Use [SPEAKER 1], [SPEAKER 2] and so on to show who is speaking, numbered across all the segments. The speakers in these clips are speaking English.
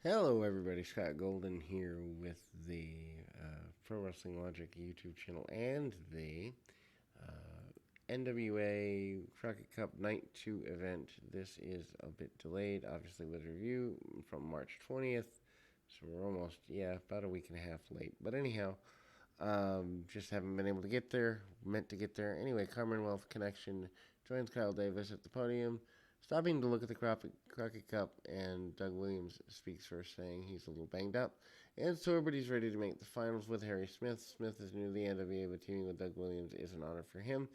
[SPEAKER 1] Hello, everybody. Scott Golden here with the Pro Wrestling Logic YouTube channel and the NWA Crockett Cup Night 2 event. This is a bit delayed, obviously, with review from March 20th. So we're almost, about a week and a half late. But anyhow, just haven't been able to get there. Meant to get there. Anyway, Commonwealth Connection joins Kyle Davis at the podium. Stopping to look at the Crockett Cup, and Doug Williams speaks first, saying he's a little banged up. And Sorbity's ready to make the finals with Harry Smith. Smith is new to the NWA, but teaming with Doug Williams is an honor for him.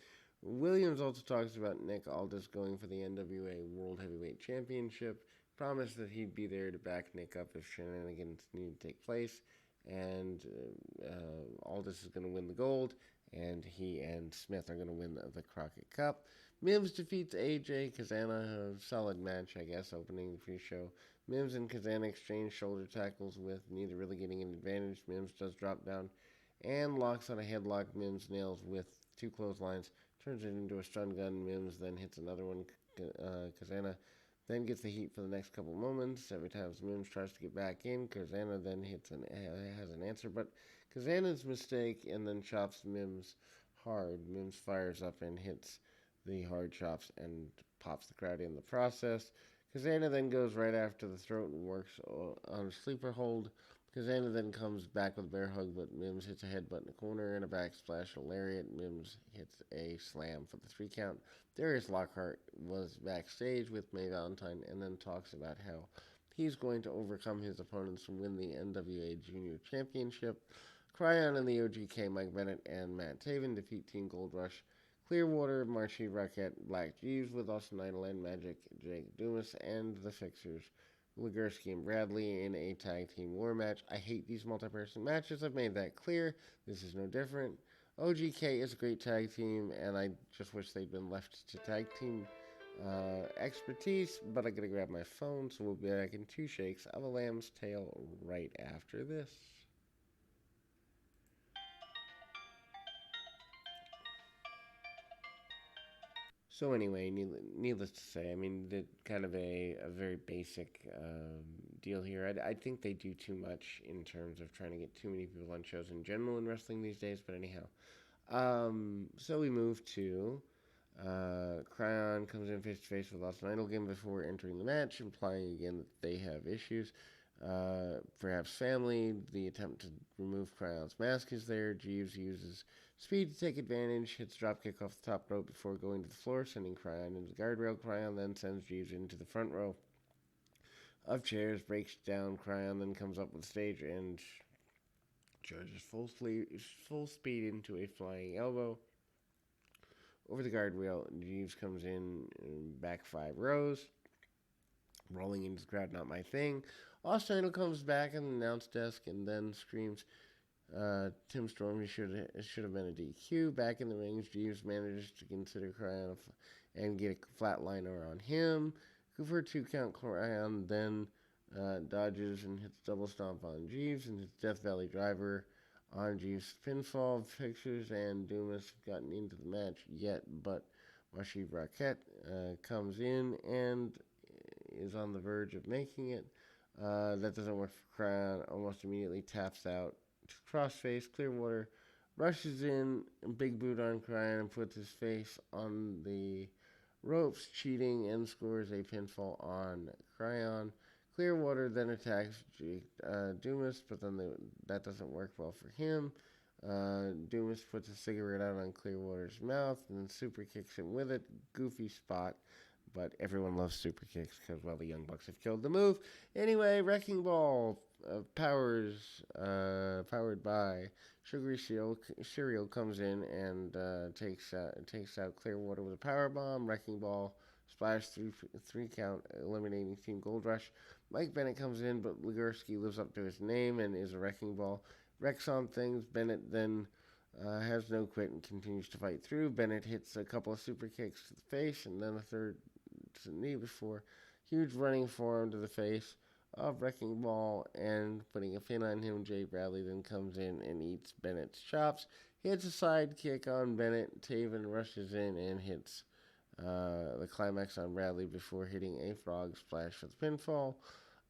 [SPEAKER 1] Williams also talks about Nick Aldis going for the NWA World Heavyweight Championship. Promised that he'd be there to back Nick up if shenanigans need to take place. And Aldis is going to win the gold, and he and Smith are going to win the Crockett Cup. Mims defeats AJ Kazana, a solid match, I guess, opening the pre-show. Mims and Kazana exchange shoulder tackles with neither really getting an advantage. Mims does drop down and locks on a headlock. Mims nails with two clotheslines, turns it into a stun gun. Mims then hits another one. Kazana then gets the heat for the next couple moments. Every time Mims tries to get back in, Kazana then has an answer, but Kazana's mistake and then chops Mims hard. Mims fires up and hits the hard chops and pops the crowd in the process. Kazana then goes right after the throat and works on a sleeper hold. Kazana then comes back with a bear hug, but Mims hits a headbutt in the corner and a backsplash, a lariat. Mims hits a slam for the 3 count. Darius Lockhart was backstage with Mae Valentine and then talks about how he's going to overcome his opponents and win the NWA Junior Championship. Cryon and the OGK, Mike Bennett and Matt Taven defeat Team Gold Rush, Clearwater, Marshy Rocket, Black Jeeves with Austin Idol and Magic, Jake Dumas, and the Fixers, Legursky and Bradley in a tag team war match. I hate these multi-person matches. I've made that clear. This is no different. OGK is a great tag team, and I just wish they'd been left to tag team expertise, but I gotta grab my phone, so we'll be back in 2 shakes of a lamb's tail right after this. So anyway, needless to say, I mean, the kind of a very basic deal here. I think they do too much in terms of trying to get too many people on shows in general in wrestling these days. But anyhow, so we move to Cryon comes in face to face with Austin Idol again before entering the match, implying again that they have issues. Perhaps family. The attempt to remove Cryon's mask is there. Jeeves uses speed to take advantage, hits dropkick off the top rope before going to the floor, sending Cryon into the guardrail. Cryon then sends Jeeves into the front row of chairs, breaks down Cryon, then comes up with the stage and charges full speed into a flying elbow over the guardrail. Jeeves comes in back 5 rows, rolling into the crowd, not my thing. Austin comes back in the announce desk and then screams, Tim Storm, he should have been a DQ. Back in the rings, Jeeves manages to consider Cryon and get a flatliner on him. Go for a 2 count. Cryon then dodges and hits double stomp on Jeeves and hits Death Valley Driver on Jeeves' pinfall. Fixers and Dumas have gotten into the match yet, but Mashi Brackett comes in and is on the verge of making it. That doesn't work for Cryon. Almost immediately taps out. Crossface, Clearwater rushes in, big boot on Cryon and puts his face on the ropes, cheating, and scores a pinfall on Cryon. Clearwater then attacks Dumas, but then that doesn't work well for him. Dumas puts a cigarette out on Clearwater's mouth and then super kicks him with it. Goofy spot, but everyone loves super kicks because, well, the Young Bucks have killed the move. Anyway, Wrecking Ball powered by Sugary Cereal comes in and takes out Clearwater with a power bomb. Wrecking Ball splash 3 count, eliminating Team Gold Rush. Mike Bennett comes in, but Legursky lives up to his name and is a Wrecking Ball. Wrecks on things. Bennett then has no quit and continues to fight through. Bennett hits a couple of super kicks to the face and then a third to the knee before huge running forearm to the face of Wrecking Ball and putting a pin on him. Jay Bradley then comes in and eats Bennett's chops. Hits a side kick on Bennett. Taven rushes in and hits the climax on Bradley before hitting a frog splash for the pinfall.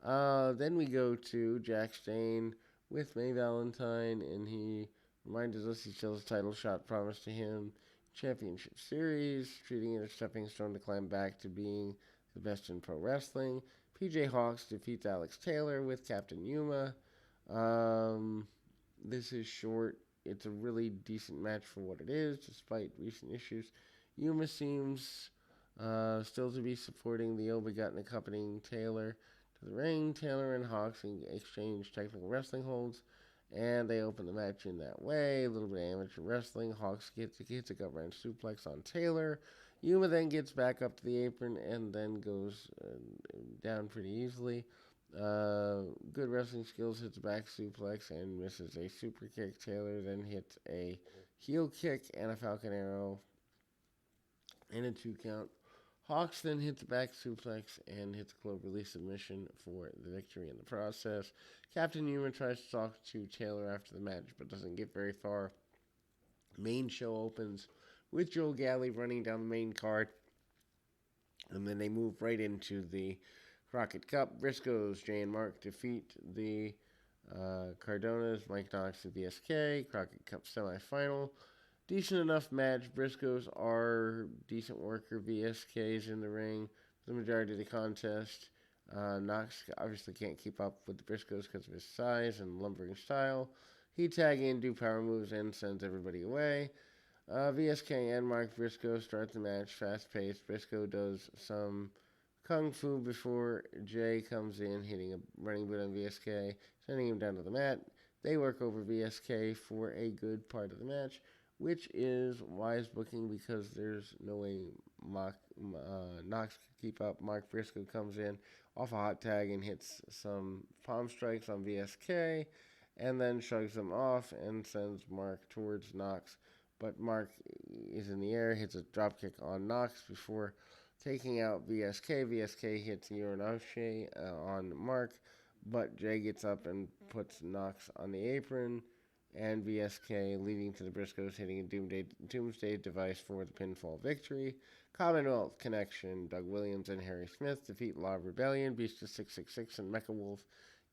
[SPEAKER 1] Then we go to Jack Stane with Mae Valentine, and he reminds us he still has a title shot promised to him. Championship Series, treating it a stepping stone to climb back to being the best in pro wrestling. PJ Hawks defeats Alex Taylor with Captain Yuma. Um, this is short. It's a really decent match for what it is, despite recent issues. Yuma seems still to be supporting the ill-begotten accompanying Taylor to the ring. Taylor and Hawks exchange technical wrestling holds, and they open the match in that way. A little bit of amateur wrestling. Hawks hits a gut wrench suplex on Taylor. Yuma then gets back up to the apron and then goes down pretty easily. Good wrestling skills, hits a back suplex and misses a super kick. Taylor then hits a heel kick and a Falcon Arrow and a 2 count. Hawks then hits a back suplex and hits a Clover Leaf submission for the victory in the process. Captain Yuma tries to talk to Taylor after the match but doesn't get very far. Main show opens with Joel Galley running down the main card, and then they move right into the Crockett Cup. Briscoes, Jay and Mark defeat the Cardonas, Mike Knox and VSK. Crockett Cup semifinal. Decent enough match. Briscoes are decent worker. VSK's in the ring for the majority of the contest. Knox obviously can't keep up with the Briscoes because of his size and lumbering style. He tag in, do power moves, and sends everybody away. VSK and Mark Briscoe start the match fast-paced. Briscoe does some kung fu before Jay comes in, hitting a running boot on VSK, sending him down to the mat. They work over VSK for a good part of the match, which is wise booking because there's no way Knox could keep up. Mark Briscoe comes in off a hot tag and hits some palm strikes on VSK, and then shrugs them off and sends Mark towards Knox. But Mark is in the air, hits a dropkick on Knox before taking out VSK. VSK hits Uranoche on Mark, but Jay gets up and puts Knox on the apron, and VSK leading to the Briscoes hitting a Doomsday device for the pinfall victory. Commonwealth Connection, Doug Williams and Harry Smith defeat Law of Rebellion, Beast of 666 and Mecha Wolf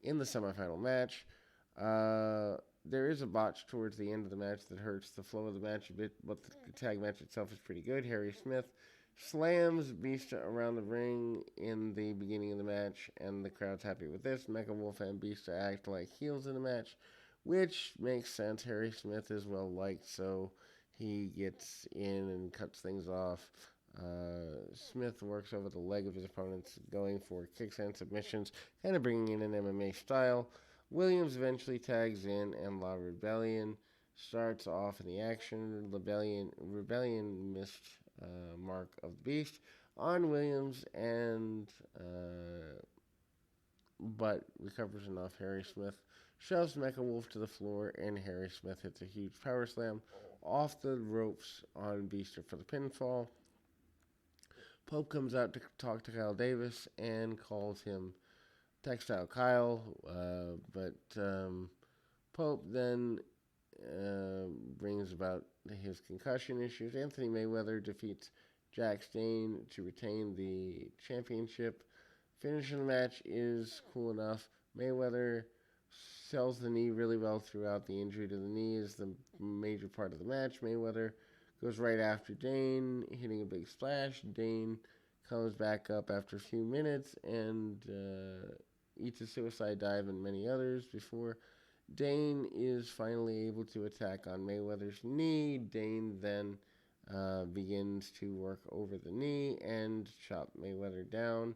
[SPEAKER 1] in the semifinal match. There is a botch towards the end of the match that hurts the flow of the match a bit, but the tag match itself is pretty good. Harry Smith slams Beasta around the ring in the beginning of the match, and the crowd's happy with this. Mecha Wolf and Beasta act like heels in the match, which makes sense. Harry Smith is well liked, so he gets in and cuts things off. Smith works over the leg of his opponents, going for kicks and submissions, kind of bringing in an MMA style. Williams eventually tags in, and La Rebellion starts off in the action. Rebellion missed Mark of the Beast on Williams, and but recovers enough. Harry Smith shoves Mecha Wolf to the floor, and Harry Smith hits a huge power slam off the ropes on Beaster for the pinfall. Pope comes out to talk to Kyle Davis and calls him Textile Kyle, but Pope then brings about his concussion issues. Anthony Mayweather defeats Jack Stane to retain the championship. Finishing the match is cool enough. Mayweather sells the knee really well throughout. The injury to the knee is the major part of the match. Mayweather goes right after Dane, hitting a big splash. Dane comes back up after a few minutes and eats a suicide dive and many others before Dane is finally able to attack on Mayweather's knee. Dane then begins to work over the knee and chop Mayweather down.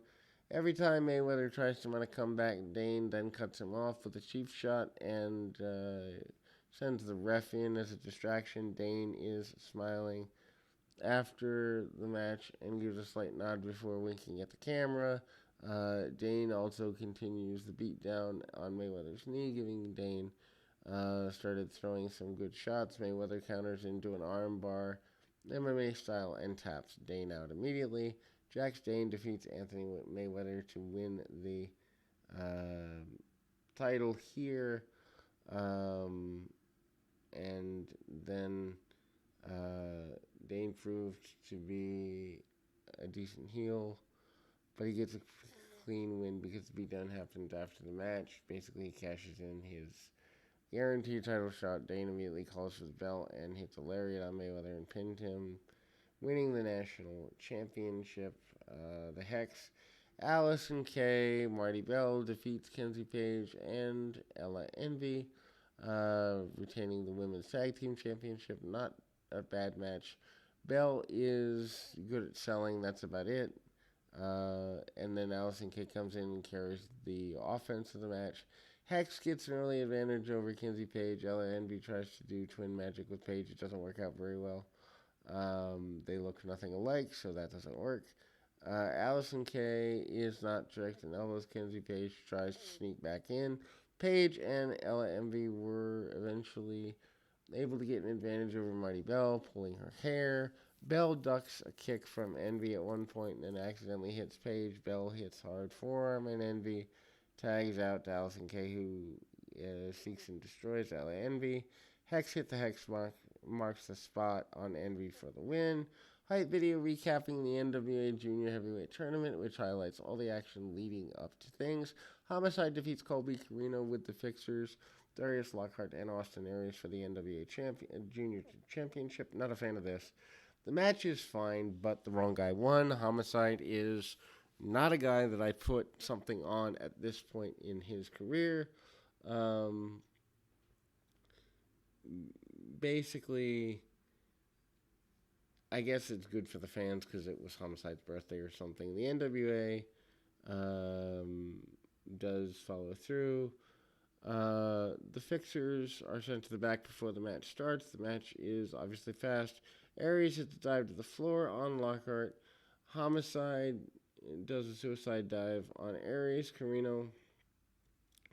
[SPEAKER 1] Every time Mayweather tries to run a comeback, Dane then cuts him off with a cheap shot and sends the ref in as a distraction. Dane is smiling after the match and gives a slight nod before winking at the camera. Dane also continues the beatdown on Mayweather's knee, giving Dane started throwing some good shots. Mayweather counters into an armbar, MMA style, and taps Dane out immediately. Jack Dane defeats Anthony Mayweather to win the title here. And then Dane proved to be a decent heel, but he gets clean win because the beatdown happens after the match. Basically, he cashes in his guaranteed title shot. Dane immediately calls for the belt and hits a lariat on Mayweather and pinned him, winning the national championship. The Hex, Allison Kay, Marty Bell defeats Kenzie Page and Ella Envy, retaining the women's tag team championship. Not a bad match. Bell is good at selling. That's about it. And then Allison Kay comes in and carries the offense of the match. Hex gets an early advantage over Kenzie Page. Ella Envy tries to do twin magic with Page. It doesn't work out very well. They look nothing alike, so that doesn't work. Allison Kay is not direct and elbows Kenzie Page, tries to sneak back in. Page and Ella Envy were eventually able to get an advantage over Marty Bell, pulling her hair. Bell ducks a kick from Envy at one point and then accidentally hits Page. Bell hits hard forearm, and Envy tags out to Allison Kay, who seeks and destroys Ella Envy. Hex hit the Hex mark, marks the spot on Envy for the win. Hype video recapping the NWA Junior Heavyweight Tournament, which highlights all the action leading up to things. Homicide defeats Colby Carino with the Fixers, Darius Lockhart, and Austin Aries for the NWA Junior Championship. Not a fan of this. The match is fine, but the wrong guy won. Homicide is not a guy that I put something on at this point in his career. Basically, I guess it's good for the fans because it was Homicide's birthday or something. The NWA does follow through. The Fixers are sent to the back before the match starts. The match is obviously fast. Aries hits a dive to the floor on Lockhart. Homicide does a suicide dive on Aries. Carino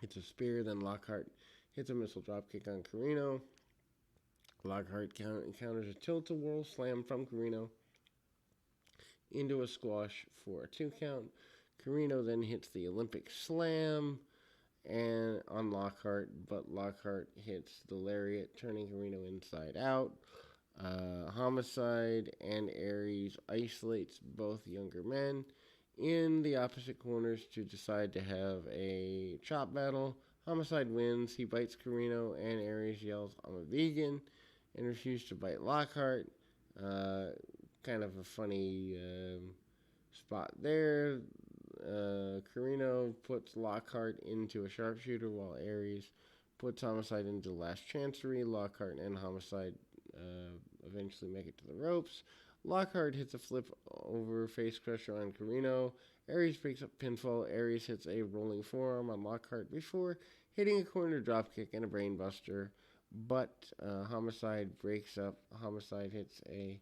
[SPEAKER 1] hits a spear. Then Lockhart hits a missile dropkick on Carino. Lockhart encounters a tilt-a-whirl slam from Carino into a squash for a 2 count. Carino then hits the Olympic slam and on Lockhart, but Lockhart hits the lariat, turning Carino inside out. Homicide and Aries isolates both younger men in the opposite corners to decide to have a chop battle. Homicide wins. He bites Carino, and Aries yells, "I'm a vegan," and refuses to bite Lockhart. Kind of a funny spot there. Carino puts Lockhart into a sharpshooter while Aries puts Homicide into Last Chancery. Lockhart and Homicide eventually make it to the ropes. Lockhart hits a flip over face crusher on Carino. Aries breaks up pinfall. Aries hits a rolling forearm on Lockhart before hitting a corner dropkick and a brainbuster. But Homicide breaks up. Homicide hits a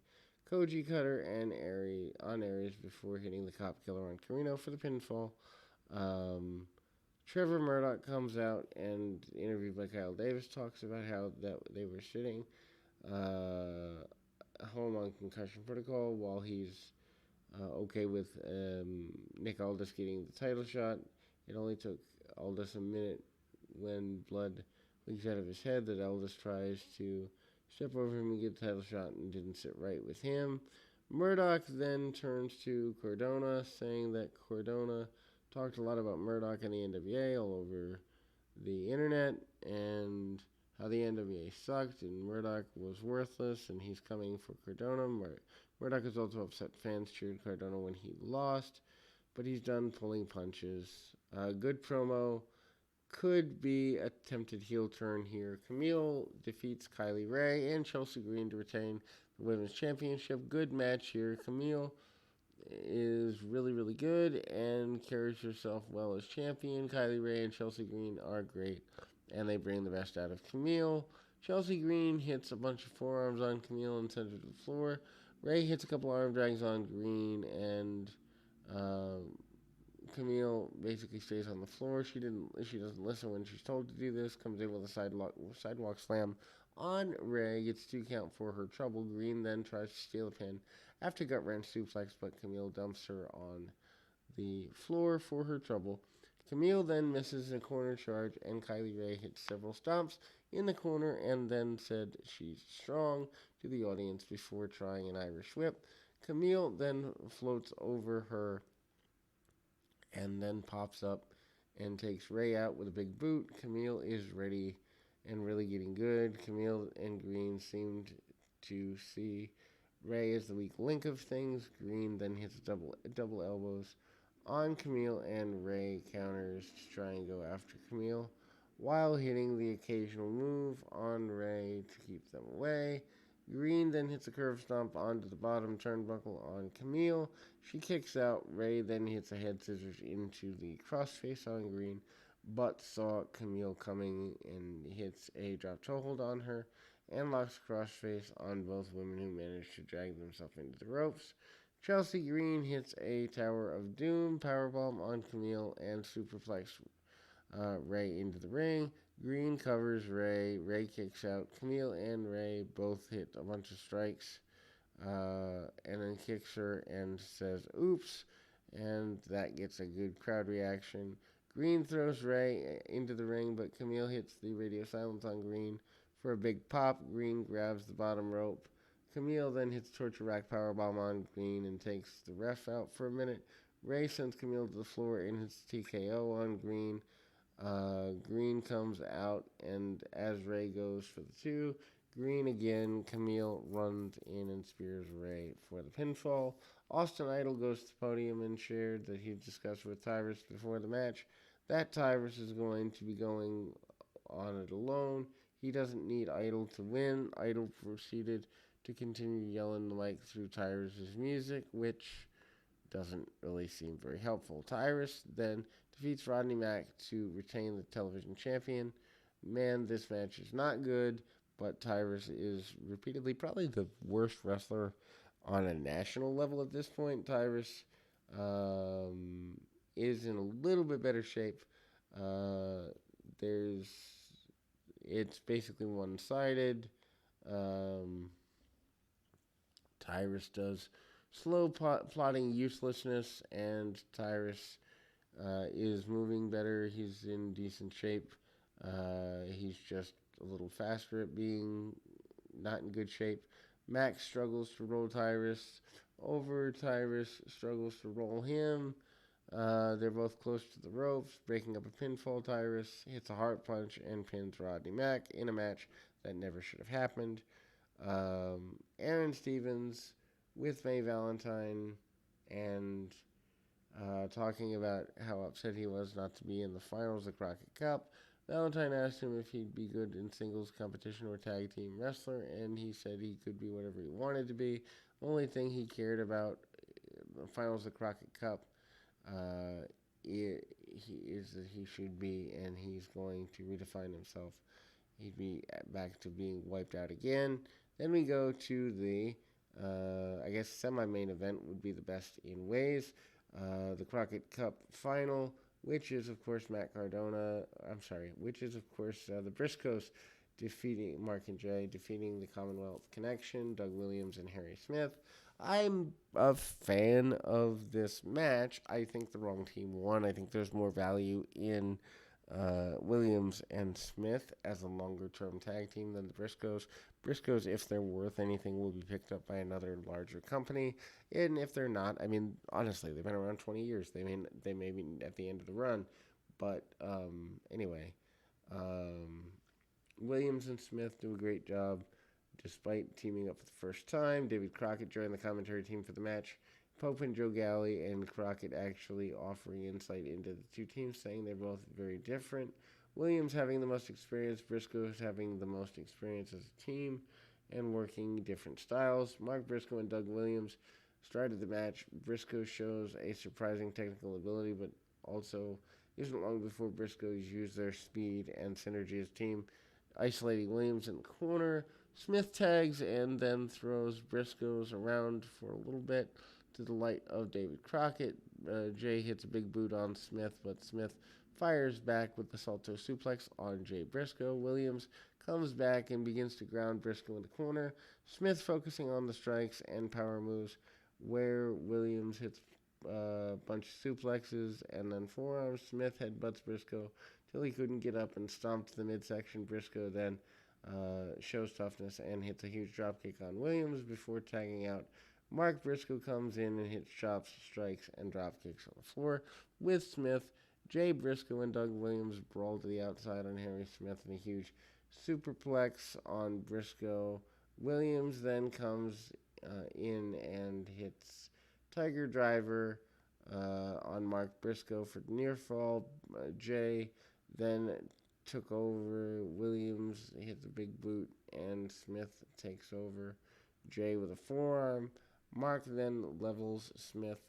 [SPEAKER 1] Koji cutter and Aries before hitting the cop killer on Carino for the pinfall. Trevor Murdoch comes out and interviewed by Kyle Davis talks about how that they were sitting home on concussion protocol while he's okay with Nick Aldis getting the title shot. It only took Aldis a minute when blood leaks out of his head that Aldis tries to step over him and get the title shot and didn't sit right with him. Murdoch then turns to Cardona, saying that Cardona talked a lot about Murdoch and the NWA all over the internet and how the NWA sucked and Murdoch was worthless and he's coming for Cardona. Murdoch is also upset fans cheered Cardona when he lost, but he's done pulling punches. Good promo. Could be a attempted heel turn here. Camille defeats Kylie Ray and Chelsea Green to retain the Women's Championship. Good match here. Camille is really, really good and carries herself well as champion. Kylie Ray and Chelsea Green are great, and they bring the best out of Camille. Chelsea Green hits a bunch of forearms on Camille and sends her to the floor. Ray hits a couple arm drags on Green, and Camille basically stays on the floor. She doesn't listen when she's told to do this. Comes in with a sidewalk slam on Ray. Gets 2 count for her trouble. Green then tries to steal a pin after gut wrench suplex, but Camille dumps her on the floor for her trouble. Camille then misses a corner charge, and Kylie Ray hits several stomps in the corner and then said she's strong to the audience before trying an Irish whip. Camille then floats over her and then pops up and takes Ray out with a big boot. Camille is ready and really getting good. Camille and Green seemed to see Ray as the weak link of things. Green then hits double elbows on Camille, and Ray counters to try and go after Camille while hitting the occasional move on Ray to keep them away. Green then hits a curve stomp onto the bottom turnbuckle on Camille. She kicks out. Ray then hits a head scissors into the crossface on Green, but saw Camille coming and hits a drop toe hold on her and locks crossface on both women, who manage to drag themselves into the ropes. Chelsea Green hits a Tower of Doom powerbomb on Camille and superplex Ray into the ring. Green covers Ray. Ray kicks out. Camille and Ray both hit a bunch of strikes, and then kicks her and says, "Oops," and that gets a good crowd reaction. Green throws Ray into the ring, but Camille hits the radio silence on Green for a big pop. Green grabs the bottom rope. Camille then hits torture rack powerbomb on Green and takes the ref out for a minute. Ray sends Camille to the floor and hits TKO on Green. Green comes out, and as Ray goes for the two, Green again, Camille runs in and spears Ray for the pinfall. Austin Idol goes to the podium and shared that he discussed with Tyrus before the match that Tyrus is going to be going on it alone. He doesn't need Idol to win. Idol proceeded to continue yelling the mic through Tyrus' music, which doesn't really seem very helpful. Tyrus then defeats Rodney Mack to retain the television champion. Man, this match is not good, but Tyrus is repeatedly probably the worst wrestler on a national level at this point. Tyrus is in a little bit better shape. It's basically one-sided. Tyrus does slow plotting uselessness, and Tyrus is moving better. He's in decent shape. He's just a little faster at being not in good shape. Max struggles to roll Tyrus over. Tyrus struggles to roll him. They're both close to the ropes, breaking up a pinfall. Tyrus hits a heart punch and pins Rodney Mack in a match that never should have happened. Aaron Stevens with Mae Valentine and talking about how upset he was not to be in the finals of Crockett Cup. Valentine asked him if he'd be good in singles competition or tag team wrestler, and he said he could be whatever he wanted to be. The only thing he cared about the finals of Crockett Cup is that he should be, and he's going to redefine himself. He'd be back to being wiped out again. Then we go to the, I guess, semi-main event would be the best in ways. The Crockett Cup final, which is, of course, the Briscoes defeating Mark and Jay, defeating the Commonwealth Connection, Doug Williams and Harry Smith. I'm a fan of this match. I think the wrong team won. I think there's more value in Williams and Smith as a longer-term tag team than the Briscoes. Briscoes, if they're worth anything, will be picked up by another larger company. And if they're not, I mean, honestly, they've been around 20 years. They may be at the end of the run. But anyway, Williams and Smith do a great job despite teaming up for the first time. David Crockett joined the commentary team for the match. Pope and Joe Galley, and Crockett actually offering insight into the two teams, saying they're both very different. Williams having the most experience, Briscoes having the most experience as a team, and working different styles. Mark Briscoe and Doug Williams started the match. Briscoe shows a surprising technical ability, but also isn't long before Briscoes use their speed and synergy as a team, isolating Williams in the corner. Smith tags and then throws Briscoes around for a little bit to the light of David Crockett. Jay hits a big boot on Smith, but Smith fires back with the Salto suplex on Jay Briscoe. Williams comes back and begins to ground Briscoe in the corner. Smith focusing on the strikes and power moves, where Williams hits a bunch of suplexes and then forearms. Smith headbutts Briscoe till he couldn't get up and stomped the midsection. Briscoe then shows toughness and hits a huge dropkick on Williams before tagging out Mark Briscoe comes in and hits chops, strikes, and drop kicks on the floor. With Smith, Jay Briscoe and Doug Williams brawl to the outside on Harry Smith in a huge superplex on Briscoe. Williams then comes in and hits Tiger Driver on Mark Briscoe for near fall. Jay then took over. Williams hits a big boot, and Smith takes over Jay with a forearm. Mark then levels Smith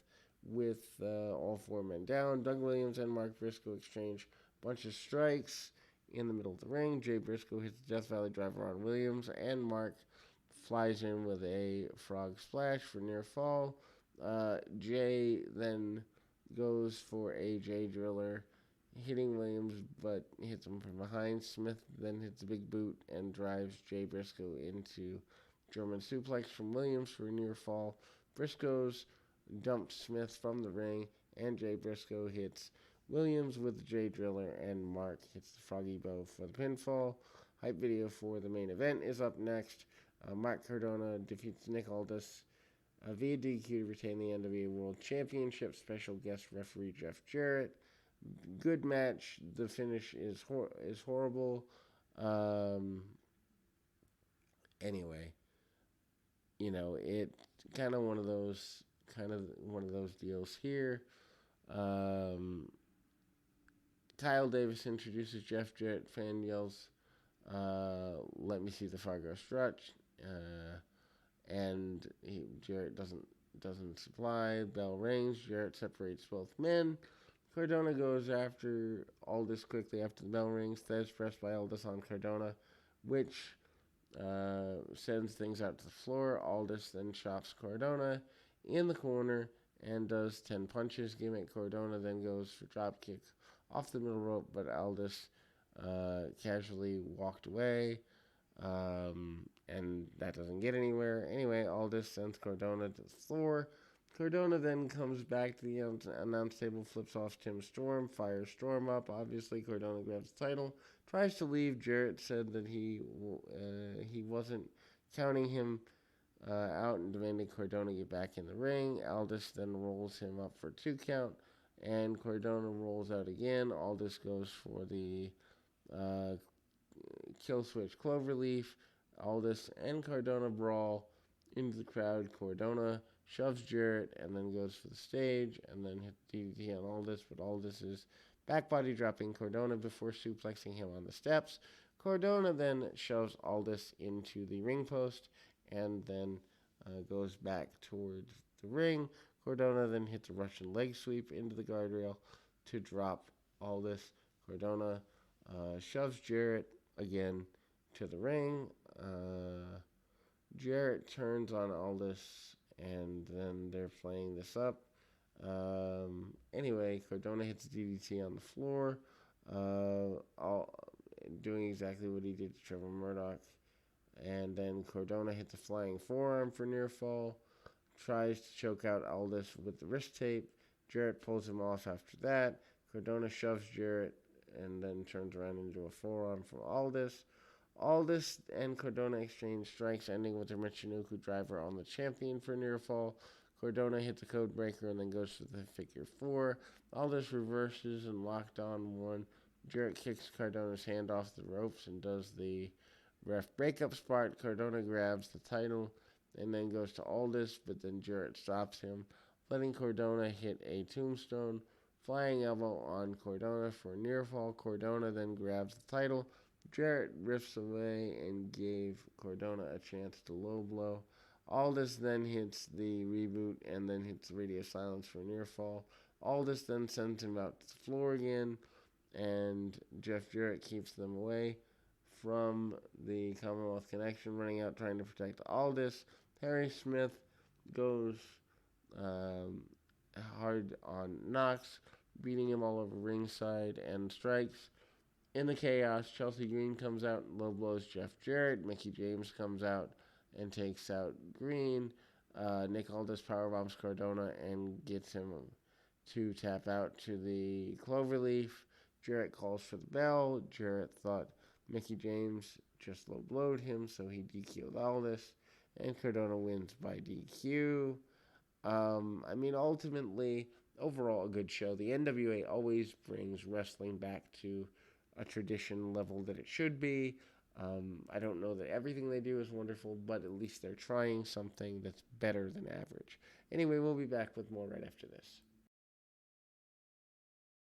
[SPEAKER 1] with all four men down. Doug Williams and Mark Briscoe exchange a bunch of strikes in the middle of the ring. Jay Briscoe hits the Death Valley driver on Williams, and Mark flies in with a frog splash for near fall. Jay then goes for a Jay Driller, hitting Williams, but hits him from behind. Smith then hits a big boot and drives Jay Briscoe into German suplex from Williams for a near fall. Briscoe's dumped Smith from the ring, and Jay Briscoe hits Williams with the Jay Driller, and Mark hits the Froggy Bow for the pinfall. Hype video for the main event is up next. Mark Cardona defeats Nick Aldis via DQ to retain the NWA World Championship. Special guest referee Jeff Jarrett. Good match. The finish is horrible. Anyway, it kind of one of those deals here. Kyle Davis introduces Jeff Jarrett. Fan yells, "Let me see the Fargo strut," and Jarrett doesn't supply. Bell rings. Jarrett separates both men. Cardona goes after Aldis quickly after the bell rings. Thesz pressed by Aldis on Cardona, which sends things out to the floor. Aldis then chops Cardona in the corner and does 10 punches. Gimmick. Cardona then goes for drop kick off the middle rope, but Aldis casually walked away, and that doesn't get anywhere. Anyway, Aldis sends Cardona to the floor. Cardona then comes back to the announce table, flips off Tim Storm, fires Storm up. Obviously, Cardona grabs the title, tries to leave. Jarrett said that he wasn't counting him out and demanding Cardona get back in the ring. Aldis then rolls him up for a 2 count, and Cardona rolls out again. Aldis goes for the kill switch cloverleaf. Aldis and Cardona brawl into the crowd. Cardona shoves Jarrett and then goes for the stage and then hits DDT on Aldis, but Aldis is back body dropping Cardona before suplexing him on the steps. Cardona then shoves Aldis into the ring post and then goes back towards the ring. Cardona then hits a Russian leg sweep into the guardrail to drop Aldis. Cardona shoves Jarrett again to the ring. Jarrett turns on Aldis, and then they're playing this up. Anyway, Cardona hits DDT on the floor, doing exactly what he did to Trevor Murdoch. And then Cardona hits a flying forearm for near fall, tries to choke out Aldis with the wrist tape. Jarrett pulls him off after that. Cardona shoves Jarrett and then turns around into a forearm from Aldis. Aldis and Cardona exchange strikes, ending with a Michinoku driver on the champion for near fall. Cardona hits a code breaker and then goes to the figure 4. Aldis reverses and locked on one. Jarrett kicks Cardona's hand off the ropes and does the ref breakup spot. Cardona grabs the title and then goes to Aldis, but then Jarrett stops him, letting Cardona hit a tombstone. Flying elbow on Cardona for a near fall. Cardona then grabs the title. Jarrett riffs away and gave Cardona a chance to low blow. Aldis then hits the reboot and then hits the radio silence for a near fall. Aldis then sends him out to the floor again, and Jeff Jarrett keeps them away from the Commonwealth Connection, running out trying to protect Aldis. Harry Smith goes hard on Knox, beating him all over ringside and strikes. In the chaos, Chelsea Green comes out and low blows Jeff Jarrett. Mickie James comes out and takes out Green. Nick Aldis powerbombs Cardona and gets him to tap out to the cloverleaf. Jarrett calls for the bell. Jarrett thought Mickie James just low blowed him, so he DQ'd Aldis. and Cardona wins by DQ. I mean, ultimately, overall, a good show. The NWA always brings wrestling back to a tradition level that it should be. I don't know that everything they do is wonderful, but at least they're trying something that's better than average. Anyway, we'll be back with more right after this.